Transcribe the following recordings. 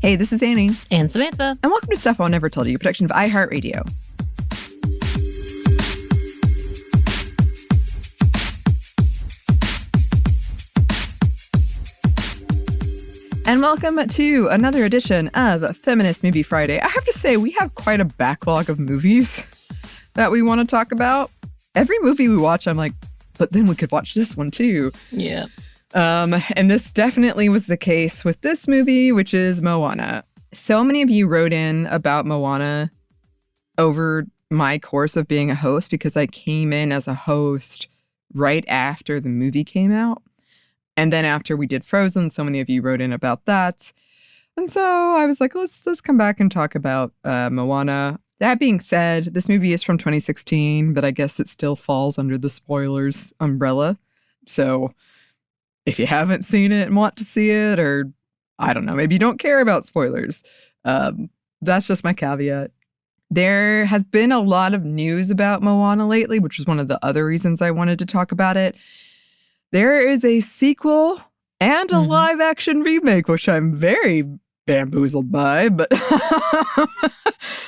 Hey, this is Anney. And Samantha. And welcome to Stuff I'll Never Tell You, a production of iHeartRadio. And welcome to another edition of Feminist Movie Friday. I have to say, we have quite a backlog of movies that we want to talk about. Every movie we watch, I'm like, but then we could watch this one too. Yeah. And this definitely was the case with this movie, which is Moana. So many of you wrote in about Moana over my course of being a host because I came in as a host right after the movie came out. And then after we did Frozen, so many of you wrote in about that. And so I was like, let's come back and talk about Moana. That being said, this movie is from 2016, but I guess it still falls under the spoilers umbrella. So if you haven't seen it and want to see it, or I don't know, maybe you don't care about spoilers, that's just my caveat. There has been a lot of news about Moana lately, which is one of the other reasons I wanted to talk about it. There is a sequel and a live action remake, which I'm very bamboozled by, but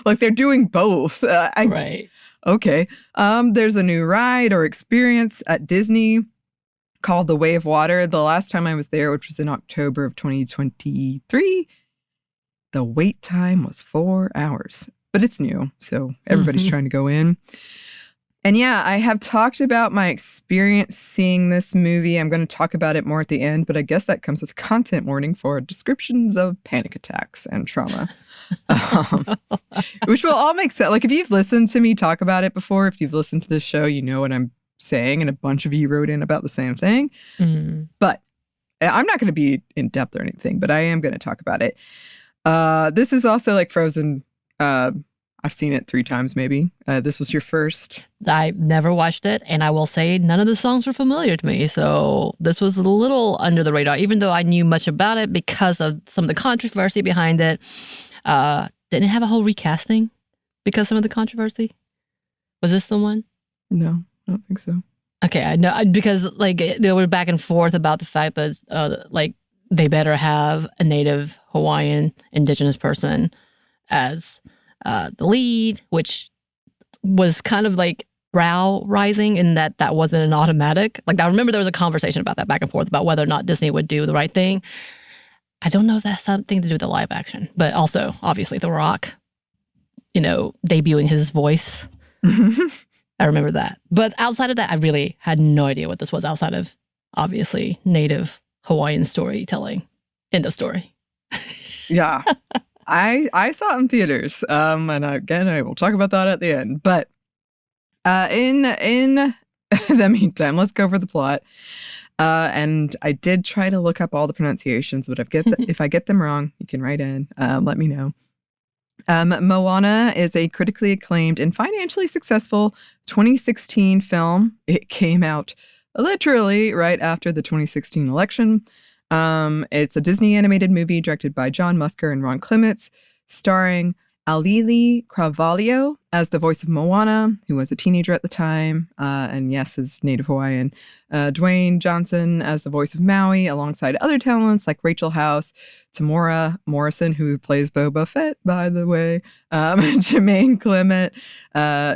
like they're doing both. Right. Okay. There's a new ride or experience at Disney called The Way of Water. The last time I was there, which was in October of 2023, the wait time was 4 hours. But it's new, so everybody's trying to go in. And yeah, I have talked about my experience seeing this movie. I'm going to talk about it more at the end, but I guess that comes with content warning for descriptions of panic attacks and trauma, which will all make sense. Like if you've listened to me talk about it before, if you've listened to this show, you know what I'm saying, and a bunch of you wrote in about the same thing. But I'm not going to be in depth or anything, but I am going to talk about it. This is also like Frozen. I've seen it 3 times, maybe. This was your first. I never watched it, and I will say none of the songs were familiar to me. So this was a little under the radar, even though I knew much about it because of some of the controversy behind it. Didn't it have a whole recasting because of some of the controversy? Was this the one? No, I don't think so. Okay, I know because like they were back and forth about the fact that like they better have a native Hawaiian indigenous person as the lead, which was kind of like brow rising in that wasn't an automatic. Like I remember there was a conversation about that back and forth about whether or not Disney would do the right thing. I don't know if that has something to do with the live action, but also obviously The Rock, debuting his voice. I remember that. But outside of that, I really had no idea what this was outside of obviously native Hawaiian storytelling. End of story. Yeah. I saw it in theaters, and again, I will talk about that at the end. But in the meantime, let's go over the plot. And I did try to look up all the pronunciations, but if I get them wrong, you can write in. Let me know. Moana is a critically acclaimed and financially successful 2016 film. It came out literally right after the 2016 election. It's a Disney animated movie directed by John Musker and Ron Clements, starring Alili Carvalho as the voice of Moana, who was a teenager at the time, and yes, is native Hawaiian. Dwayne Johnson as the voice of Maui, alongside other talents like Rachel House, Tamora Morrison, who plays Boba Fett, by the way, Jermaine Clement,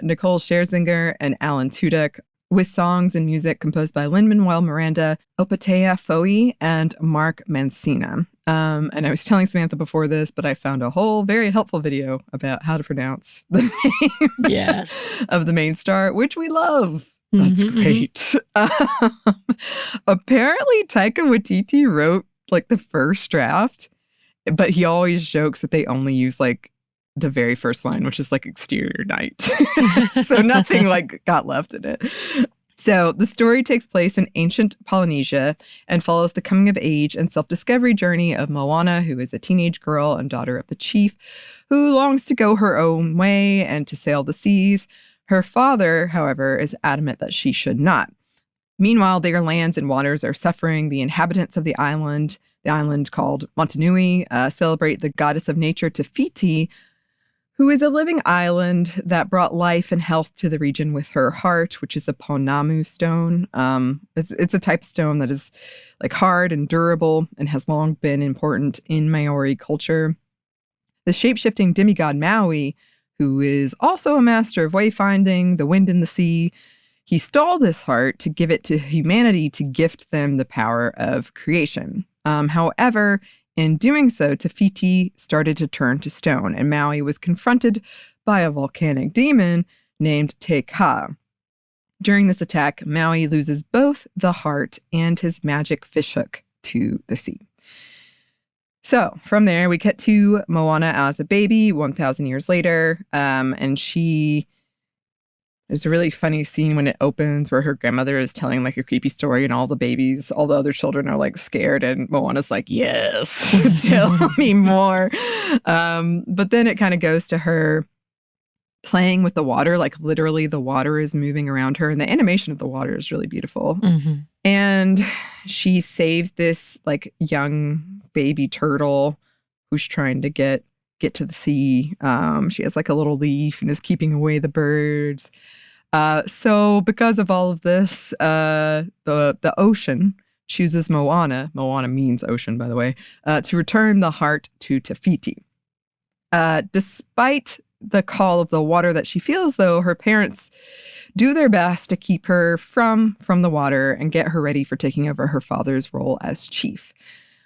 Nicole Scherzinger, and Alan Tudyk, with songs and music composed by Lin-Manuel Miranda, Opatea Foe, and Mark Mancina. And I was telling Samantha before this, but I found a whole very helpful video about how to pronounce the name of the main star, which we love. That's great. Apparently, Taika Waititi wrote like the first draft, but he always jokes that they only use like the very first line, which is like exterior night. So nothing like got left in it. So the story takes place in ancient Polynesia and follows the coming of age and self-discovery journey of Moana, who is a teenage girl and daughter of the chief, who longs to go her own way and to sail the seas. Her father, however, is adamant that she should not. Meanwhile, their lands and waters are suffering. The inhabitants of the island called Motunui, celebrate the goddess of nature Te Fiti, who is a living island that brought life and health to the region with her heart, which is a Pounamu stone. It's a type of stone that is like hard and durable and has long been important in Maori culture. The shape-shifting demigod Maui, who is also a master of wayfinding, the wind and the sea, he stole this heart to give it to humanity to gift them the power of creation. However, in doing so, Te Fiti started to turn to stone, and Maui was confronted by a volcanic demon named Te Ka. During this attack, Maui loses both the heart and his magic fishhook to the sea. So from there, we get to Moana as a baby 1,000 years later, and there's a really funny scene when it opens where her grandmother is telling like a creepy story and all the other children are like scared and Moana's like, yes, tell me more. But then it kind of goes to her playing with the water, like literally the water is moving around her and the animation of the water is really beautiful. Mm-hmm. And she saves this like young baby turtle who's trying to get to the sea. She has like a little leaf and is keeping away the birds. So because of all of this, the ocean chooses Moana means ocean, by the way, to return the heart to Te Fiti. Despite the call of the water that she feels, though, her parents do their best to keep her from the water and get her ready for taking over her father's role as chief.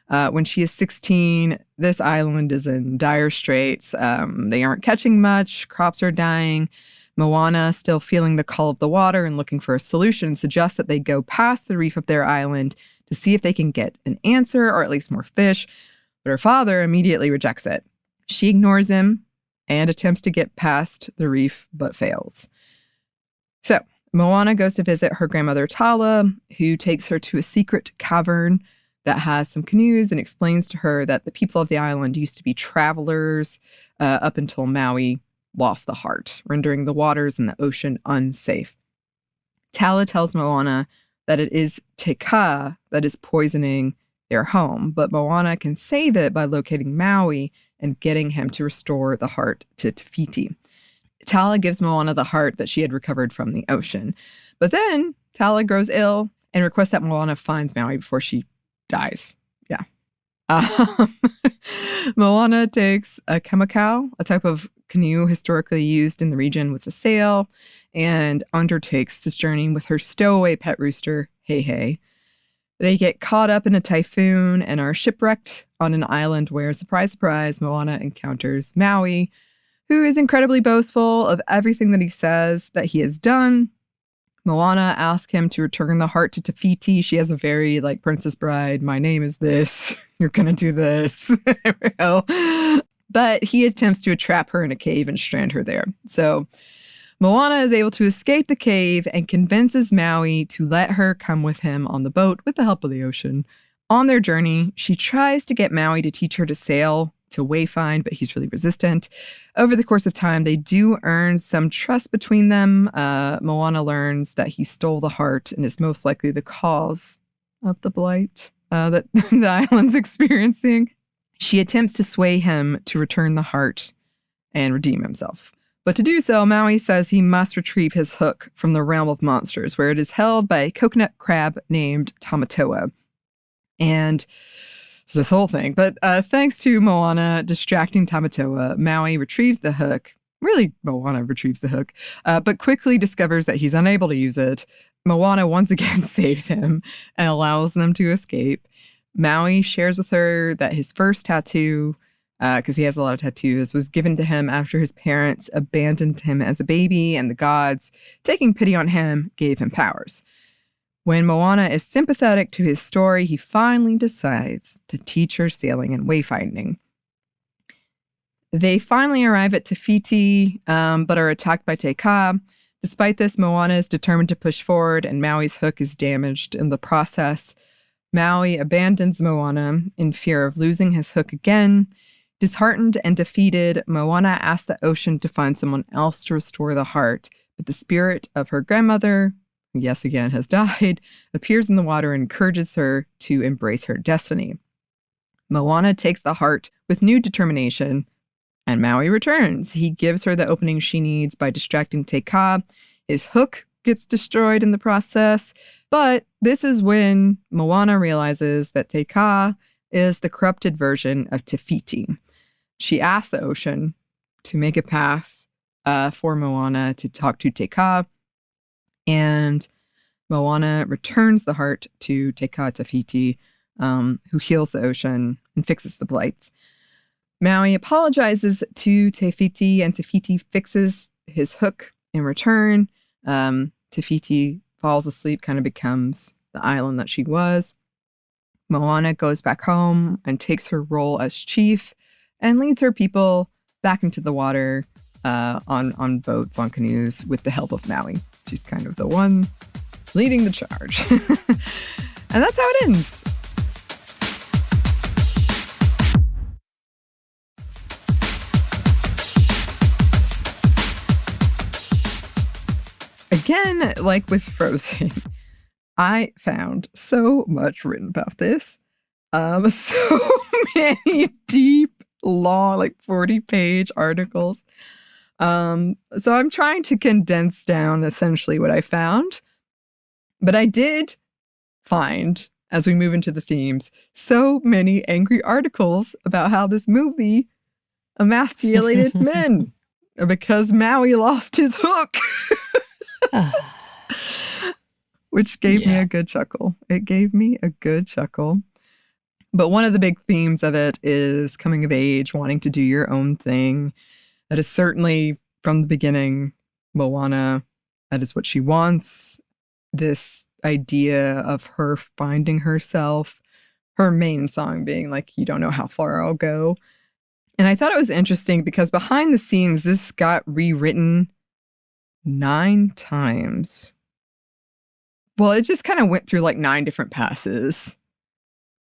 When she is 16, this island is in dire straits. They aren't catching much. Crops are dying. Moana, still feeling the call of the water and looking for a solution, suggests that they go past the reef of their island to see if they can get an answer or at least more fish. But her father immediately rejects it. She ignores him and attempts to get past the reef, but fails. So Moana goes to visit her grandmother Tala, who takes her to a secret cavern that has some canoes and explains to her that the people of the island used to be travelers up until Maui lost the heart, rendering the waters and the ocean unsafe. Tala tells Moana that it is Te Ka that is poisoning their home, but Moana can save it by locating Maui and getting him to restore the heart to Te Fiti. Tala gives Moana the heart that she had recovered from the ocean. But then Tala grows ill and requests that Moana finds Maui before she dies. Yeah. Moana takes a kamekau, a type of canoe historically used in the region with a sail, and undertakes this journey with her stowaway pet rooster, Hei Hei. They get caught up in a typhoon and are shipwrecked on an island where, surprise, surprise, Moana encounters Maui, who is incredibly boastful of everything that he says that he has done. Moana asks him to return the heart to Te Fiti. She has a very, like, Princess Bride, my name is this, you're gonna do this. But he attempts to trap her in a cave and strand her there. So Moana is able to escape the cave and convinces Maui to let her come with him on the boat with the help of the ocean. On their journey, she tries to get Maui to teach her to sail, to wayfind, but he's really resistant. Over the course of time, they do earn some trust between them. Moana learns that he stole the heart and is most likely the cause of the blight that the island's experiencing. She attempts to sway him to return the heart and redeem himself. But to do so, Maui says he must retrieve his hook from the realm of monsters, where it is held by a coconut crab named Tamatoa. And it's this whole thing. But thanks to Moana distracting Tamatoa, Maui retrieves the hook. Really, Moana retrieves the hook, but quickly discovers that he's unable to use it. Moana once again saves him and allows them to escape. Maui shares with her that his first tattoo, because he has a lot of tattoos, was given to him after his parents abandoned him as a baby, and the gods, taking pity on him, gave him powers. When Moana is sympathetic to his story, he finally decides to teach her sailing and wayfinding. They finally arrive at Te Fiti, but are attacked by Te Ka. Despite this, Moana is determined to push forward, and Maui's hook is damaged in the process. Maui abandons Moana in fear of losing his hook again. Disheartened and defeated, Moana asks the ocean to find someone else to restore the heart, but the spirit of her grandmother, who yes again has died, appears in the water and encourages her to embrace her destiny. Moana takes the heart with new determination, and Maui returns. He gives her the opening she needs by distracting Te Ka. His hook gets destroyed in the process, but this is when Moana realizes that Te Ka is the corrupted version of Te Fiti. she asks the ocean to make a path for Moana to talk to Te Kā. And Moana returns the heart to Te Kā Tawhiti, who heals the ocean and fixes the blights. Maui apologizes to Te Fiti, and Te Fiti fixes his hook in return. Te Fiti falls asleep, kind of becomes the island that she was. Moana goes back home and takes her role as chief and leads her people back into the water on boats, on canoes, with the help of Maui. She's kind of the one leading the charge. And that's how it ends. Again, like with Frozen, I found so much written about this. So many deep, long, like 40-page articles. So I'm trying to condense down essentially what I found. But I did find, as we move into the themes, so many angry articles about how this movie emasculated men because Maui lost his hook. Which gave me a good chuckle. It gave me a good chuckle. But one of the big themes of it is coming of age, wanting to do your own thing. That is certainly from the beginning, Moana, that is what she wants. This idea of her finding herself, her main song being like, "You don't know how far I'll go." And I thought it was interesting because behind the scenes, this got rewritten 9 times. Well, it just kind of went through like 9 different passes,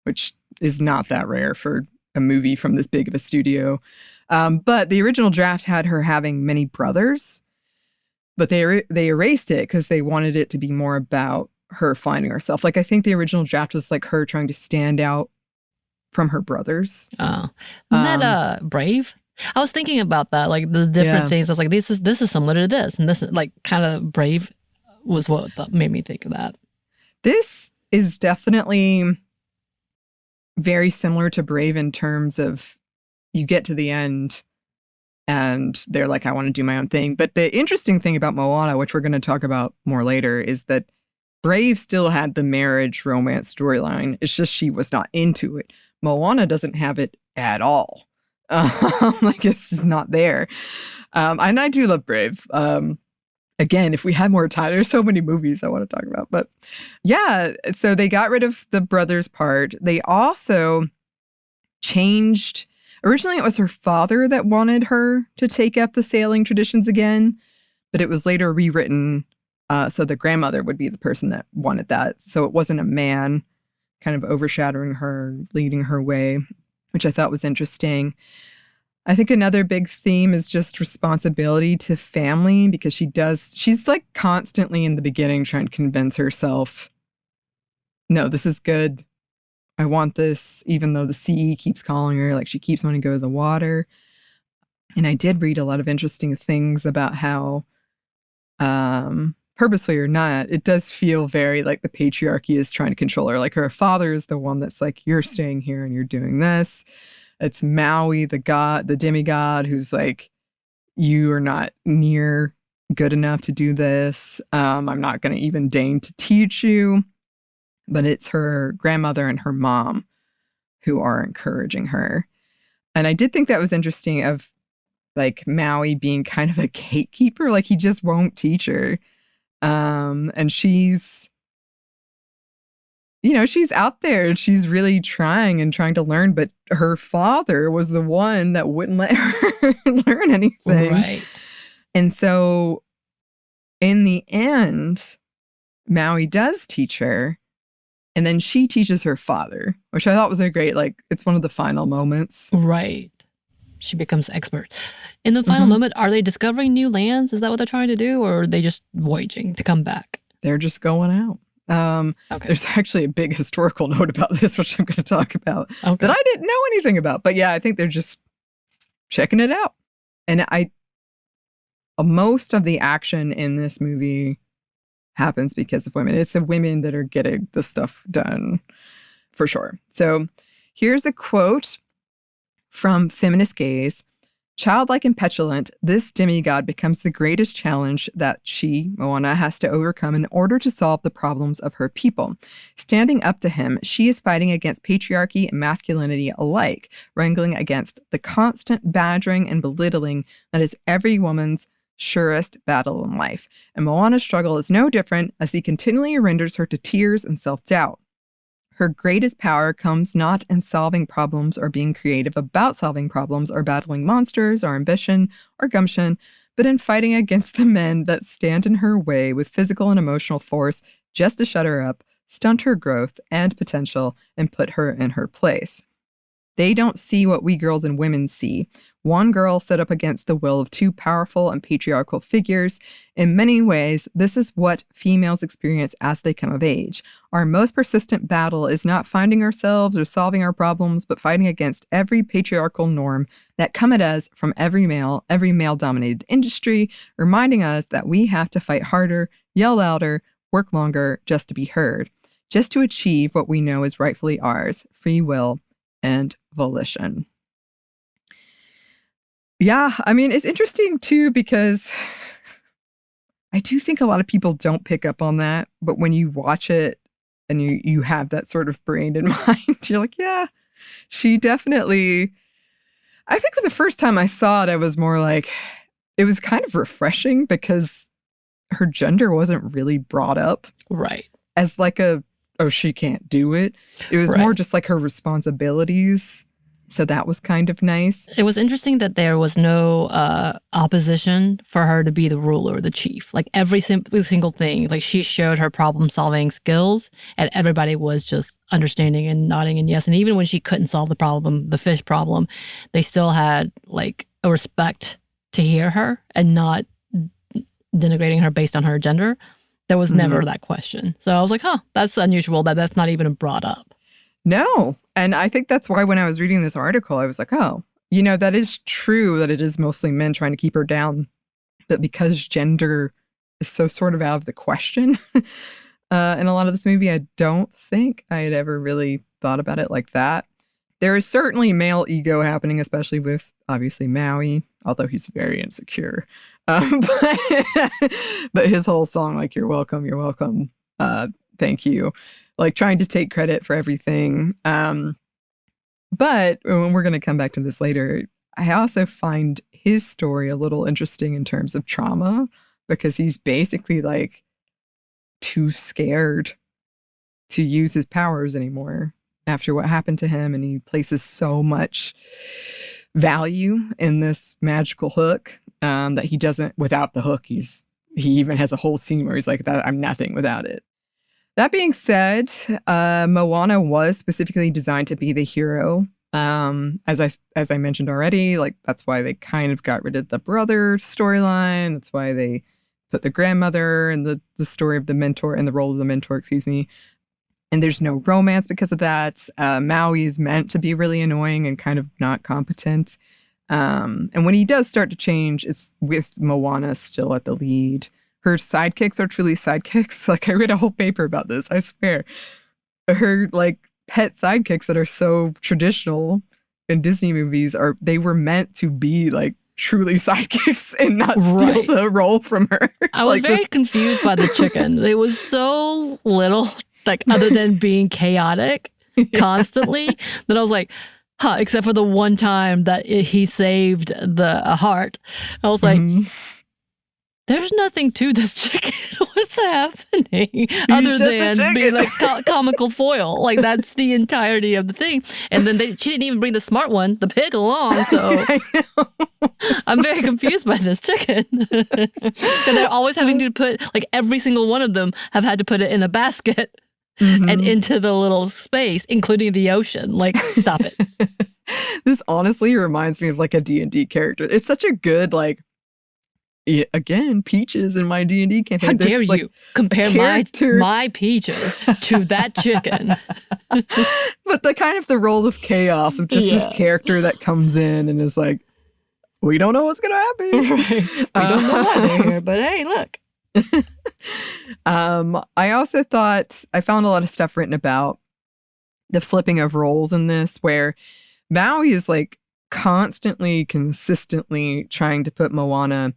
which is not that rare for a movie from this big of a studio. But the original draft had her having many brothers, but they erased it because they wanted it to be more about her finding herself. Like, I think the original draft was like her trying to stand out from her brothers. Oh, isn't that Brave? I was thinking about that, like the different things. I was like, this is similar to this, and this is like kind of Brave was what made me think of that. This is definitely very similar to Brave in terms of you get to the end and they're like, I want to do my own thing. But the interesting thing about Moana, which we're going to talk about more later, is that Brave still had the marriage romance storyline. It's just she was not into it. Moana doesn't have it at all. Like, it's just not there. And I do love Brave. Again, if we had more time, there's so many movies I want to talk about. But yeah, so they got rid of the brothers part. They also changed. Originally, it was her father that wanted her to take up the sailing traditions again, but it was later rewritten so the grandmother would be the person that wanted that. So it wasn't a man kind of overshadowing her, leading her way, which I thought was interesting. I think another big theme is just responsibility to family, because she's like constantly in the beginning trying to convince herself, no, this is good. I want this, even though the sea keeps calling her, like she keeps wanting to go to the water. And I did read a lot of interesting things about how, purposely or not, it does feel very like the patriarchy is trying to control her. Like her father is the one that's like, you're staying here and you're doing this. It's Maui, the god, the demigod, who's like, you are not near good enough to do this. I'm not going to even deign to teach you. But it's her grandmother and her mom who are encouraging her. And I did think that was interesting of like Maui being kind of a gatekeeper. Like he just won't teach her. And she's out there and she's really trying to learn. But her father was the one that wouldn't let her learn anything. Right. And so in the end, Maui does teach her. And then she teaches her father, which I thought was a great, like, it's one of the final moments. Right. She becomes expert. In the final moment, are they discovering new lands? Is that what they're trying to do? Or are they just voyaging to come back? They're just going out. Okay. There's actually a big historical note about this, which I'm going to talk about, that I didn't know anything about. But yeah, I think they're just checking it out. And most of the action in this movie happens because of women. It's the women that are getting the stuff done, for sure. So here's a quote From Feminist Gaze, childlike and petulant, this demigod becomes the greatest challenge that she, Moana, has to overcome in order to solve the problems of her people. Standing up to him, she is fighting against patriarchy and masculinity alike, wrangling against the constant badgering and belittling that is every woman's surest battle in life. And Moana's struggle is no different, as he continually renders her to tears and self-doubt. Her greatest power comes not in solving problems or being creative about solving problems or battling monsters or ambition or gumption, but in fighting against the men that stand in her way with physical and emotional force just to shut her up, stunt her growth and potential, and put her in her place. They don't see what we girls and women see. One girl set up against the will of two powerful and patriarchal figures. In many ways, this is what females experience as they come of age. Our most persistent battle is not finding ourselves or solving our problems, but fighting against every patriarchal norm that come at us from every male-dominated industry, reminding us that we have to fight harder, yell louder, work longer just to be heard, just to achieve what we know is rightfully ours, free will and volition. Yeah, I mean, it's interesting too, because I do think a lot of people don't pick up on that, but when you watch it and you have that sort of brain in mind, you're like, yeah, she definitely, I think the first time I saw it, I was more like, it was kind of refreshing because her gender wasn't really brought up. Right. As like oh, she can't do it. It was more just like her responsibilities. So that was kind of nice. It was interesting that there was no opposition for her to be the ruler, the chief. Like every single thing, like she showed her problem-solving skills, and everybody was just understanding and nodding and yes. And even when she couldn't solve the problem, the fish problem, they still had like a respect to hear her and not denigrating her based on her gender. There was never that question. So I was like, that's unusual that that's not even brought up. No. And I think that's why when I was reading this article, I was like, oh, that is true that it is mostly men trying to keep her down. But because gender is so sort of out of the question in a lot of this movie, I don't think I had ever really thought about it like that. There is certainly male ego happening, especially with, obviously, Maui, although he's very insecure. But his whole song, like, you're welcome, thank you, like trying to take credit for everything. But when we're going to come back to this later, I also find his story a little interesting in terms of trauma, because he's basically like too scared to use his powers anymore after what happened to him. And he places so much value in this magical hook that he doesn't, without the hook, he even has a whole scene where he's like, I'm nothing without it. That being said, Moana was specifically designed to be the hero. As I mentioned already, like that's why they kind of got rid of the brother storyline. That's why they put the grandmother and the story of the mentor and the role of the mentor, excuse me. And there's no romance because of that. Maui is meant to be really annoying and kind of not competent. And when he does start to change, it's with Moana still at the lead. Her sidekicks are truly sidekicks. Like, I read a whole paper about this, I swear. Her, like, pet sidekicks that are so traditional in Disney movies they were meant to be, like, truly sidekicks and not steal the role from her. I was very confused by the chicken. It was so little, like, other than being chaotic constantly, that I was like, except for the one time that he saved the heart. I was like, there's nothing to this chicken. What's happening? Other than being like comical foil. Like, that's the entirety of the thing. And then she didn't even bring the smart one, the pig, along. So I'm very confused by this chicken. And they're always having to put, like, every single one of them have had to put it in a basket and into the little space, including the ocean. Like, stop it. This honestly reminds me of like a D&D character. It's such a good, like, again, Peaches in my D&D campaign. How dare you compare my Peaches to that chicken? But the kind of the role of chaos of just this character that comes in and is like, we don't know what's going to happen. Right. We don't know why they're here, but hey, look. I also thought I found a lot of stuff written about the flipping of roles in this, where Maui is like consistently trying to put Moana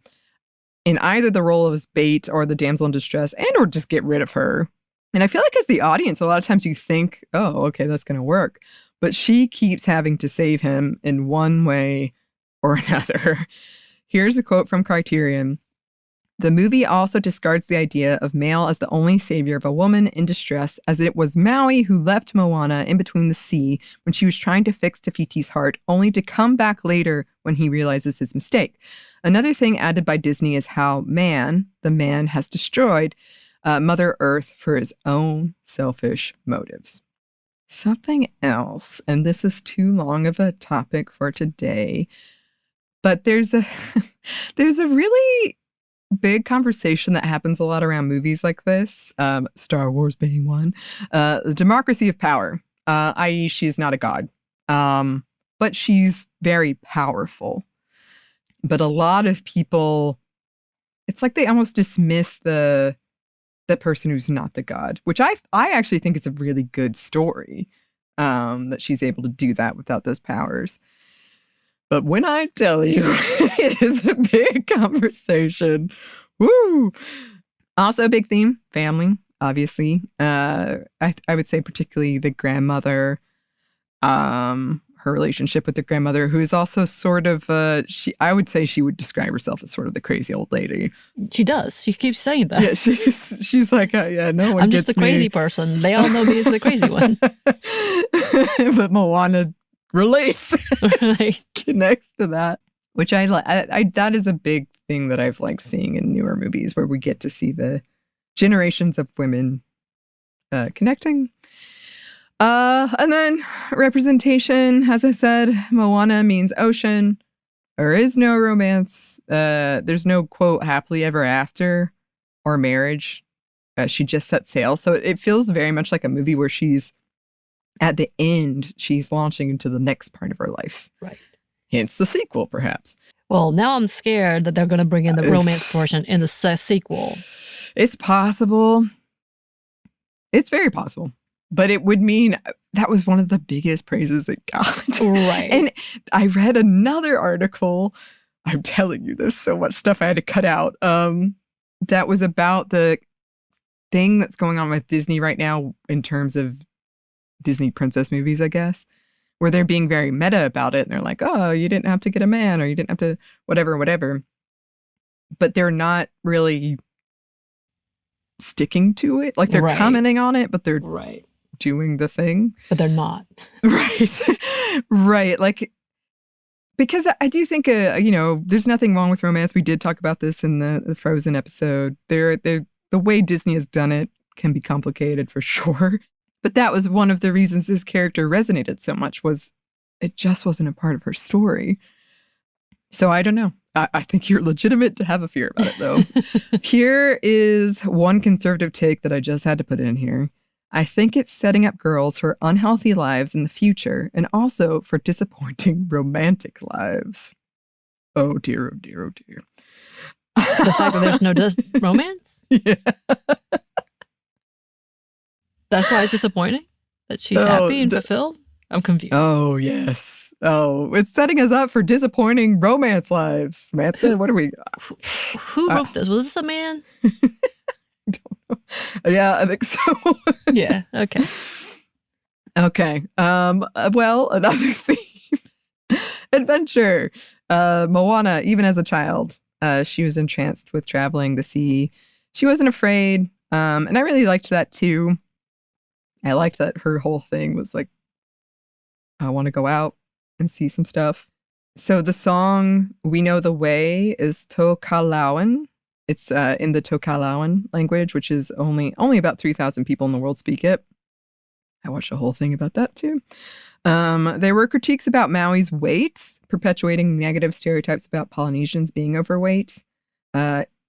in either the role of bait or the damsel in distress, and or just get rid of her. And I feel like as the audience, a lot of times you think, oh, okay, that's going to work. But she keeps having to save him in one way or another. Here's a quote from Criterion. The movie also discards the idea of male as the only savior of a woman in distress, as it was Maui who left Moana in between the sea when she was trying to fix Te Fiti's heart, only to come back later when he realizes his mistake. Another thing added by Disney is how the man has destroyed Mother Earth for his own selfish motives. Something else, and this is too long of a topic for today, but there's a really big conversation that happens a lot around movies like this, Star Wars being one, the democracy of power, i.e. she's not a god, but she's very powerful. But a lot of people, it's like they almost dismiss the person who's not the god, which I actually think is a really good story, that she's able to do that without those powers. But when I tell you, it is a big conversation. Woo! Also a big theme, family, obviously. I would say particularly the grandmother, her relationship with the grandmother, who is also sort of, I would say she would describe herself as sort of the crazy old lady. She does. She keeps saying that. Yeah, she's like, yeah, no one I'm gets just the crazy person. They all know me as the crazy one. But Moana relates, Like, connects to that, which I like. That is a big thing that I've liked seeing in newer movies, where we get to see the generations of women connecting. And then representation, as I said, Moana means ocean. There is no romance. There's no, quote, happily ever after or marriage. She just set sail. So it feels very much like a movie where she's, at the end, she's launching into the next part of her life. right. Hence the sequel, perhaps. Well, now I'm scared that they're going to bring in the romance portion in the sequel. It's possible. It's very possible. But it would mean that was one of the biggest praises it got. Right. And I read another article. I'm telling you, there's so much stuff I had to cut out. That was about the thing that's going on with Disney right now in terms of Disney princess movies, I guess, where they're being very meta about it. And they're like, oh, you didn't have to get a man, or you didn't have to whatever. But they're not really sticking to it. Like, they're Right. commenting on it, but they're Right. doing the thing. But they're not. Right. Right. Like, because I do think, there's nothing wrong with romance. We did talk about this in the Frozen episode. The way Disney has done it can be complicated for sure. But that was one of the reasons this character resonated so much, was it just wasn't a part of her story. So I don't know. I think you're legitimate to have a fear about it, though. Here is one conservative take that I just had to put in here. I think it's setting up girls for unhealthy lives in the future, and also for disappointing romantic lives. Oh dear, oh dear, oh dear. The fact that there's no romance? Yeah. That's why it's disappointing? That she's happy and fulfilled? I'm confused. Oh, yes. Oh, it's setting us up for disappointing romance lives. Samantha, what are we... Who wrote this? Was this a man? Don't know. Yeah, I think so. Yeah, okay. Okay. Well, another theme. Adventure. Moana, even as a child, she was entranced with traveling the sea. She wasn't afraid. And I really liked that too. I liked that her whole thing was like, I want to go out and see some stuff. So the song We Know the Way is Tokalauan. It's in the Tokalauan language, which is only about 3,000 people in the world speak it. I watched a whole thing about that too. There were critiques about Maui's weight, perpetuating negative stereotypes about Polynesians being overweight.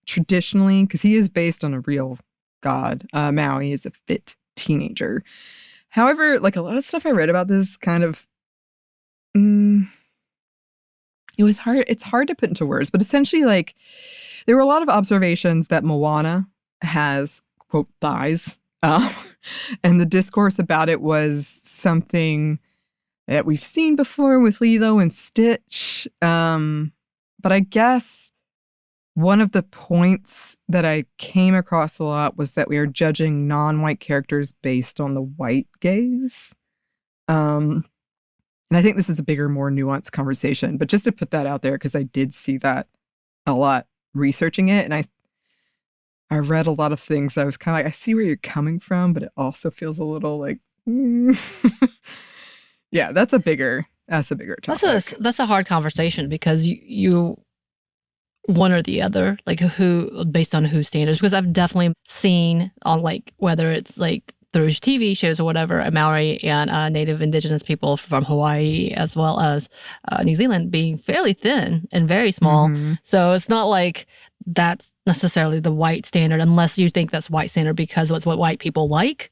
Traditionally, because he is based on a real god, Maui is a fit teenager. However, like a lot of stuff I read about this kind of, it was hard. It's hard to put into words, but essentially, like, there were a lot of observations that Moana has, quote, thighs. And the discourse about it was something that we've seen before with Lilo and Stitch. But I guess one of the points that I came across a lot was that we are judging non-white characters based on the white gaze. And I think this is a bigger, more nuanced conversation, but just to put that out there, because I did see that a lot researching it. And I read a lot of things. I was kind of like, I see where you're coming from, but it also feels a little like, yeah, that's a bigger topic. That's a hard conversation because you one or the other, like who based on whose standards. Because I've definitely seen on like whether it's like through TV shows or whatever, Maori and Native Indigenous people from Hawaii as well as New Zealand being fairly thin and very small. Mm-hmm. So it's not like that's necessarily the white standard unless you think that's white standard because it's what white people like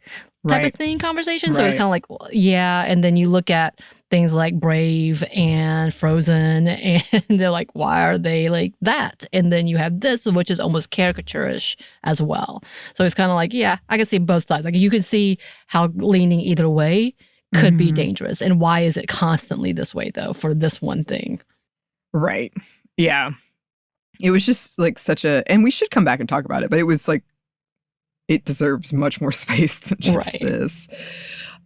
type of thing conversation. So it's kind of like, well, yeah. And then you look at things like Brave and Frozen and they're like, why are they like that? And then you have this, which is almost caricaturish as well. So it's kind of like, yeah, I can see both sides. Like you can see how leaning either way could be dangerous. And why is it constantly this way though for this one thing? Right. Yeah. It was just like and we should come back and talk about it, but it was like, it deserves much more space than just this.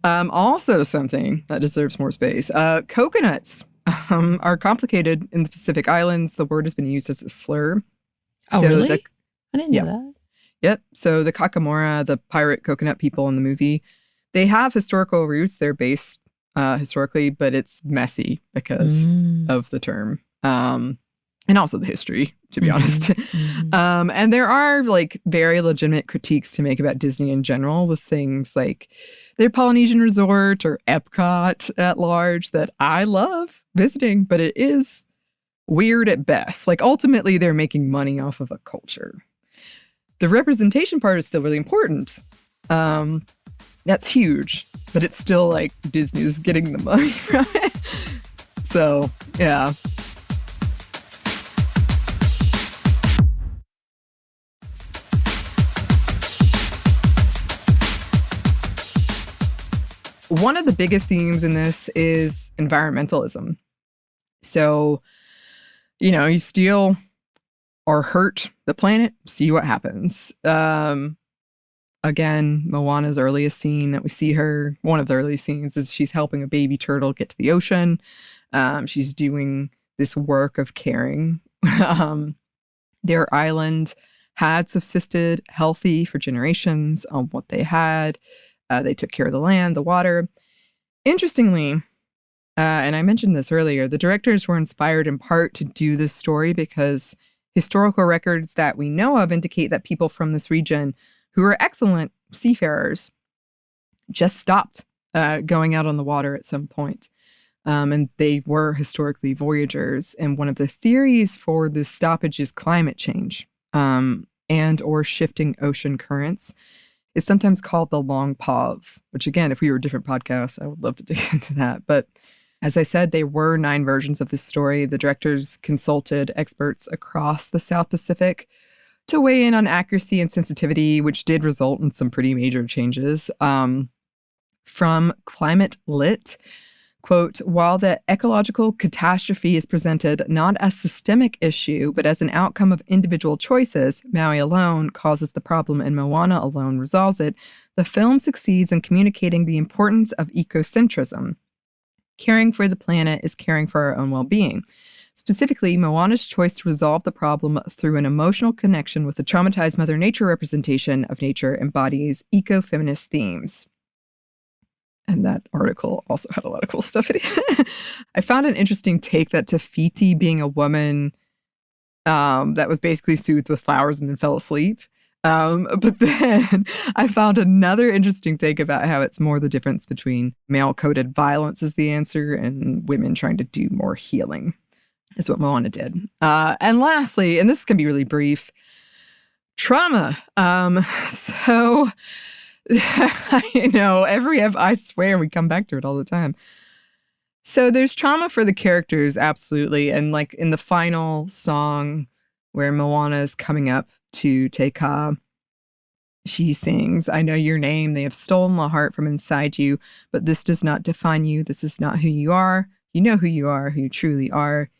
Also something that deserves more space. Coconuts are complicated in the Pacific Islands. The word has been used as a slur. Oh, so really? I didn't know that. Yep. So the Kakamora, the pirate coconut people in the movie, they have historical roots. They're based historically, but it's messy because of the term. And also the history, to be honest. And there are like very legitimate critiques to make about Disney in general with things like their Polynesian resort or Epcot at large that I love visiting, but it is weird at best. Like ultimately they're making money off of a culture. The representation part is still really important. That's huge, but it's still like Disney's getting the money from it. So, yeah. One of the biggest themes in this is environmentalism. So, you steal or hurt the planet, see what happens. Again, Moana's earliest scene that we see her, one of the earliest scenes is she's helping a baby turtle get to the ocean. She's doing this work of caring. Their island had subsisted healthy for generations on what they had. They took care of the land, the water. Interestingly, and I mentioned this earlier, the directors were inspired in part to do this story because historical records that we know of indicate that people from this region who are excellent seafarers just stopped going out on the water at some point. And they were historically voyagers. And one of the theories for this stoppage is climate change and or shifting ocean currents. It's sometimes called the long pause, which again, if we were different podcasts, I would love to dig into that. But as I said, there were 9 versions of this story. The directors consulted experts across the South Pacific to weigh in on accuracy and sensitivity, which did result in some pretty major changes. From Climate Lit, quote, while the ecological catastrophe is presented not as a systemic issue, but as an outcome of individual choices, Maui alone causes the problem and Moana alone resolves it, the film succeeds in communicating the importance of ecocentrism. Caring for the planet is caring for our own well-being. Specifically, Moana's choice to resolve the problem through an emotional connection with the traumatized Mother Nature representation of nature embodies eco-feminist themes. And that article also had a lot of cool stuff in it. I found an interesting take that Te Fiti being a woman that was basically soothed with flowers and then fell asleep. But then I found another interesting take about how it's more the difference between male-coded violence is the answer and women trying to do more healing is what Moana did. And lastly, and this can be really brief, trauma. So... I swear we come back to it all the time. So there's trauma for the characters, absolutely. And like in the final song where Moana is coming up to Te Kā, She sings, "I know your name. They have stolen the heart from inside you, but this does not define you. This is not who you are. You know who you are, who you truly are."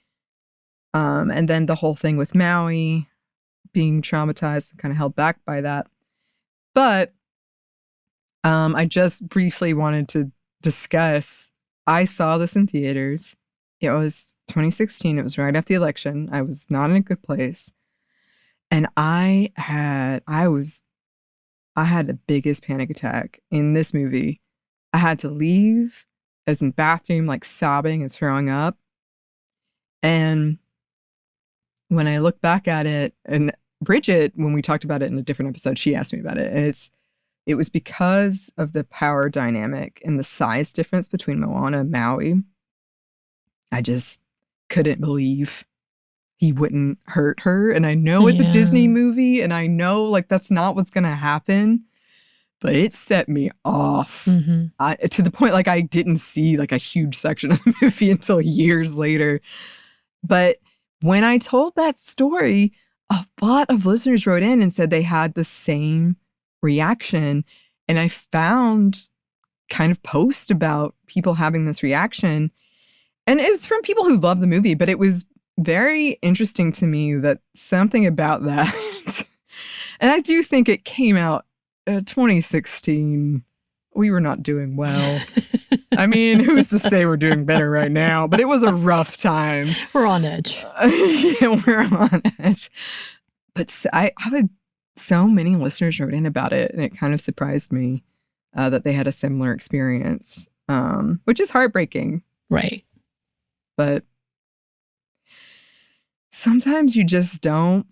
And then the whole thing with Maui being traumatized and kind of held back by that. But I just briefly wanted to discuss, I saw this in theaters. It was 2016. It was right after the election. I was not in a good place. And I had the biggest panic attack in this movie. I had to leave. I was in the bathroom, like sobbing and throwing up. And when I look back at it, and Bridget, when we talked about it in a different episode, she asked me about it. And it was because of the power dynamic and the size difference between Moana and Maui. I just couldn't believe he wouldn't hurt her. And I know it's a Disney movie, and I know like that's not what's going to happen, but it set me off to the point like I didn't see like a huge section of the movie until years later. But when I told that story, a lot of listeners wrote in and said they had the same reaction. And I found kind of posts about people having this reaction. And it was from people who love the movie, but it was very interesting to me that something about that. And I do think it came out 2016. We were not doing well. I mean, who's to say we're doing better right now? But it was a rough time. We're on edge. Yeah, we're on edge. But I had so many listeners wrote in about it, and it kind of surprised me that they had a similar experience, which is heartbreaking. Right. But sometimes you just don't.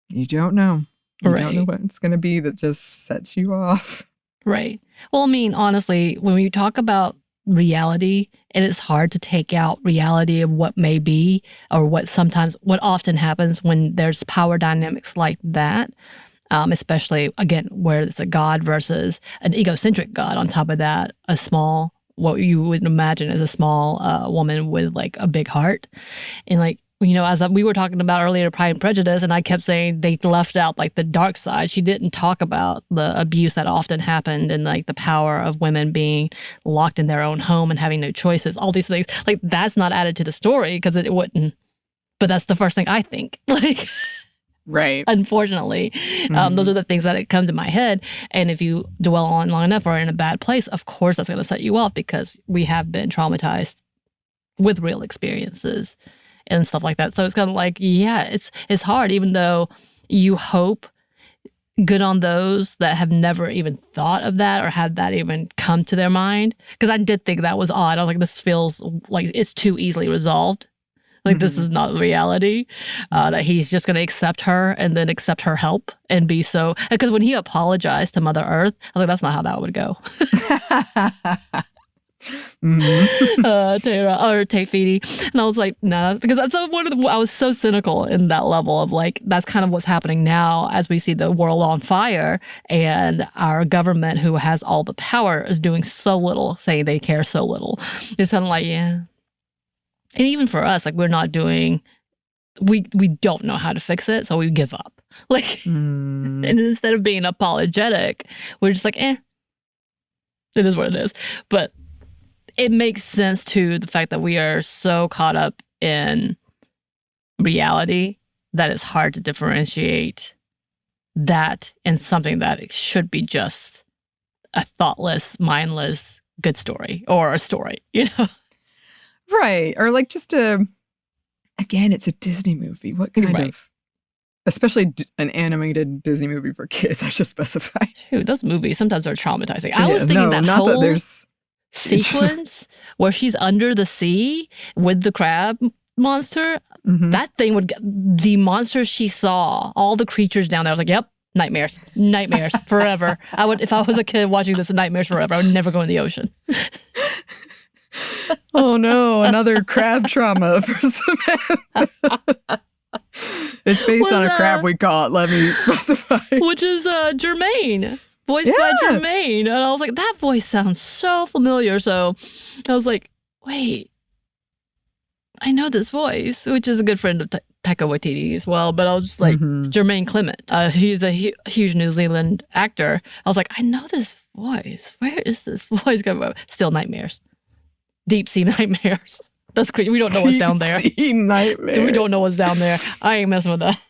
You don't know. You don't know what it's going to be that just sets you off. Right. Well, I mean, honestly, when we talk about reality, it is hard to take out reality of what may be, or what often happens when there's power dynamics like that, especially, again, where it's a god versus an egocentric god. On top of that, what you would imagine as a small woman with like a big heart. And like, you know, as we were talking about earlier, Pride and Prejudice, and I kept saying they left out like the dark side. She didn't talk about the abuse that often happened, and like the power of women being locked in their own home and having no choices. All these things, like that's not added to the story because it wouldn't. But that's the first thing I think. Like, right. Unfortunately, those are the things that come to my head. And if you dwell on long enough or in a bad place, of course that's going to set you off, because we have been traumatized with real experiences and stuff like that. So it's kind of like, yeah, it's hard, even though you hope good on those that have never even thought of that or had that even come to their mind. Because I did think that was odd. I was like, this feels like it's too easily resolved. Like, this is not reality, that he's just going to accept her and then accept her help and be so... Because when he apologized to Mother Earth, I was like, that's not how that would go. Te Fiti. And I was like, nah, because that's I was so cynical in that level of like, that's kind of what's happening now as we see the world on fire, and our government, who has all the power, is doing so little, saying they care so little. It's kind of like, yeah. And even for us, like, we don't know how to fix it, so we give up. Like, and instead of being apologetic, we're just like, it is what it is. But it makes sense to the fact that we are so caught up in reality that it's hard to differentiate that and something that should be just a thoughtless, mindless, good story, or a story, you know? Right. Or like just again, it's a Disney movie. What kind of, especially an animated Disney movie for kids, I should specify. Dude, those movies sometimes are traumatizing. I was thinking that whole sequence where she's under the sea with the crab monster, that thing the monsters she saw, all the creatures down there, I was like, yep, nightmares forever. If I was a kid watching this, nightmares forever. I would never go in the ocean. Oh no, another crab trauma for Samantha. It's based on a crab we caught, let me specify. Which is Jermaine, voiced by Jermaine. And I was like, that voice sounds so familiar. So I was like, wait, I know this voice, which is a good friend of Taika Waititi as well, but I was just like, Jermaine Clement. He's a huge New Zealand actor. I was like, I know this voice. Where is this voice coming from? Still nightmares. Deep sea nightmares. That's crazy. We don't know what's down there. Deep sea nightmares. We don't know what's down there. I ain't messing with that.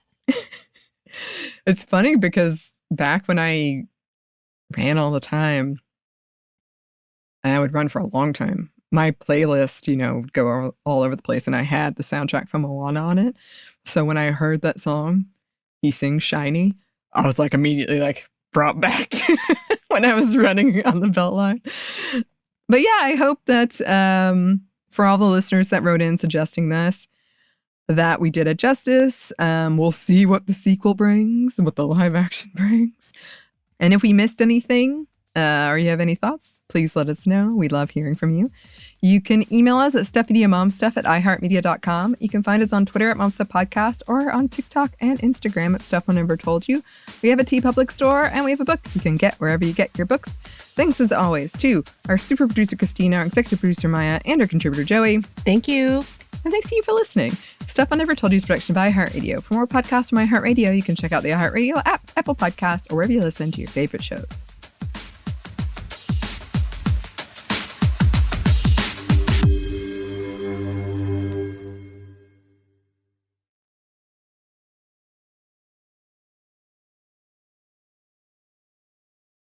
It's funny because back when I ran all the time, and I would run for a long time, my playlist, would go all over the place, and I had the soundtrack from Moana on it. So when I heard that song, he sings Shiny, I was like immediately like brought back to when I was running on the Beltline. But yeah, I hope that for all the listeners that wrote in suggesting this, that we did it justice. We'll see what the sequel brings, what the live action brings. And if we missed anything, or you have any thoughts, please let us know. We love hearing from you. You can email us at stephaniamomstuff@iheartmedia.com. You can find us on Twitter at momstuffpodcast or on TikTok and Instagram at Stuff I Never Told You. We have a TeePublic store and we have a book you can get wherever you get your books. Thanks as always to our super producer Christina, our executive producer Maya, and our contributor Joey. Thank you. And thanks to you for listening. Stuff I Never Told You is a production by iHeartRadio. For more podcasts from iHeartRadio, you can check out the iHeartRadio app, Apple Podcasts, or wherever you listen to your favorite shows.